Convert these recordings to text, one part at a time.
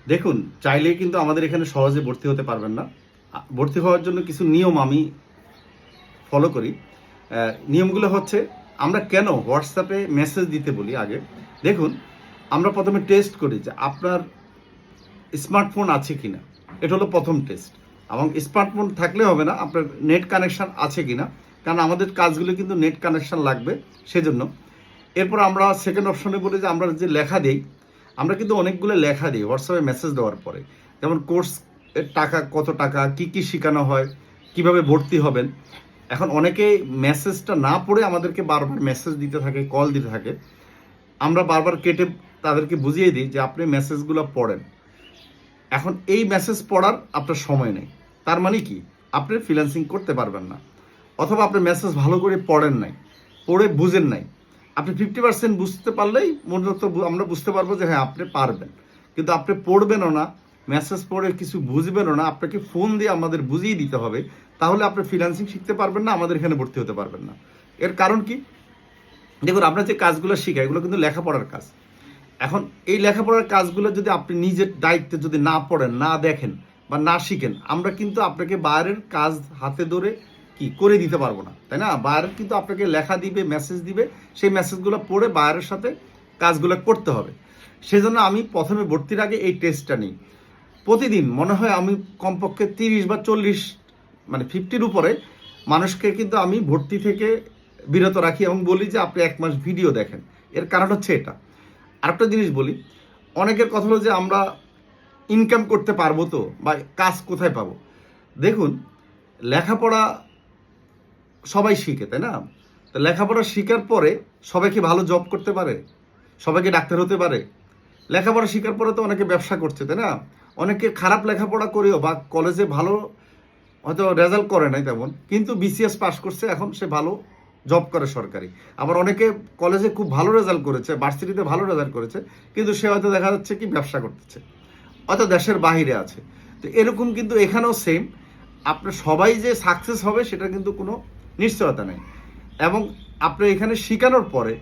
দেখুন, চাইলেই কিন্তু আমাদের এখানে সহজে ভর্তি হতে পারবেন না। ভর্তি হওয়ার জন্য কিছু নিয়ম আমি ফলো করি। নিয়মগুলো হচ্ছে, আমরা কেন হোয়াটসঅ্যাপে মেসেজ দিতে বলি আগে। দেখুন, আমরা প্রথমে টেস্ট করি যে আপনার স্মার্টফোন আছে কিনা। এটা হলো প্রথম টেস্ট। এবং স্মার্টফোন থাকলে হবে না, আপনার নেট কানেকশান আছে কিনা, কারণ আমাদের কাজগুলো কিন্তু নেট কানেকশান লাগবে সেজন্য। এরপর আমরা সেকেন্ড অপশনে বলি যে আমরা যে লেখা দিই, আমরা কিন্তু অনেকগুলো লেখা দিই হোয়াটসঅ্যাপে মেসেজ দেওয়ার পরে। যেমন কোর্স এর টাকা কত টাকা, কি কি শেখানো হয়, কিভাবে ভর্তি হবেন। এখন অনেকেই মেসেজটা না পড়ে আমাদেরকে বারবার মেসেজ দিতে থাকে, কল দিতে থাকে। আমরা বারবার কেটে তাদেরকে বুঝিয়ে দিই যে আপনি মেসেজগুলো পড়েন। এখন এই মেসেজ পড়ার আপনার সময় নেই, তার মানে কি আপনি ফ্রিল্যান্সিং করতে পারবেন না। অথবা আপনি মেসেজ ভালো করে পড়েন নাই, পড়ে বুঝেন নাই। আপনি 50% বুঝতে পারলেই মূলত আমরা বুঝতে পারবো যে হ্যাঁ আপনি পারবেন। কিন্তু আপনি পড়বেনও না, মেসেজ পড়ে কিছু বুঝবেনও না, আপনাকে ফোন দিয়ে আমাদের বুঝিয়ে দিতে হবে। তাহলে আপনি ফ্রিল্যান্সিং শিখতে পারবেন না, আমাদের এখানে ভর্তি হতে পারবেন না। এর কারণ কি? দেখুন, আমরা যে কাজগুলো শিখাই এগুলো কিন্তু লেখাপড়ার কাজ। এখন এই লেখাপড়ার কাজগুলো যদি আপনি নিজের দায়িত্বে যদি না পড়েন, না দেখেন বা না শিখেন, আমরা কিন্তু আপনাকে বাইরের কাজ হাতে ধরে কি করে দিতে পারবো না, তাই না? বাইরের কিন্তু আপনাকে লেখা দিবে, মেসেজ দিবে, সেই মেসেজগুলো পড়ে বাইরের সাথে কাজগুলো করতে হবে। সেজন্য আমি প্রথমে ভর্তির আগে এই টেস্টটা নিই। প্রতিদিন মনে হয় আমি কমপক্ষে 30 বা 40 মানে 50-র উপরে মানুষকে কিন্তু আমি ভর্তি থেকে বিরত রাখি এবং বলি যে আপনি 1 মাস ভিডিও দেখেন। এর কারণ হচ্ছে এটা। আরেকটা জিনিস বলি, অনেকের কথা হলো যে আমরা ইনকাম করতে পারবো তো, বা কাজ কোথায় পাবো। দেখুন, লেখাপড়া সবাই শিখে, তাই না? তো লেখাপড়া শেখার পরে সবাই কি ভালো জব করতে পারে? সবাই কি ডাক্তার হতে পারে? লেখাপড়া শেখার পরে তো অনেকে ব্যবসা করছে, তাই না? অনেকে খারাপ লেখাপড়া করেও বা কলেজে ভালো হয়তো রেজাল্ট করে নাই তেমন, কিন্তু বিসিএস পাস করছে, এখন সে ভালো জব করে সরকারি। আবার অনেকে কলেজে খুব ভালো রেজাল্ট করেছে, ভার্সিটিতে ভালো রেজাল্ট করেছে, কিন্তু সে হয়তো দেখা যাচ্ছে কি ব্যবসা করতেছে, হয়তো দেশের বাহিরে আছে। তো এরকম কিন্তু এখানেও সেম, আপনার সবাই যে সাকসেস হবে সেটা কিন্তু কোনো নিশ্চয়তা নেই। এবং আপনি এখানে শেখানোর পরে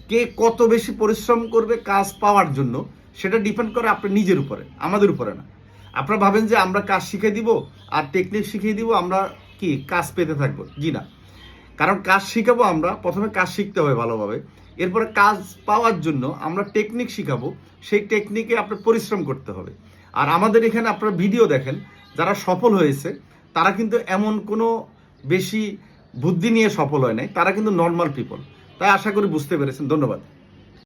কে কত বেশি পরিশ্রম করবে কাজ পাওয়ার জন্য, সেটা ডিপেন্ড করে আপনার নিজের উপরে, আমাদের উপরে না। আপনারা ভাবেন যে আমরা কাজ শিখিয়ে দিব আর টেকনিক শিখিয়ে দিব, আমরা কি কাজ পেতে থাকবো? জি না। কারণ কাজ শিখাবো, আমরা প্রথমে কাজ শিখতে হবে ভালোভাবে। এরপরে কাজ পাওয়ার জন্য আমরা টেকনিক শিখাবো, সেই টেকনিকে আপনার পরিশ্রম করতে হবে। আর আমাদের এখানে আপনারা ভিডিও দেখেন, যারা সফল হয়েছে তারা কিন্তু এমন কোনো বেশি বুদ্ধি নিয়ে সফল হয় নাই, তারা কিন্তু নর্মাল পিপল। তাই আশা করি বুঝতে পেরেছেন। ধন্যবাদ।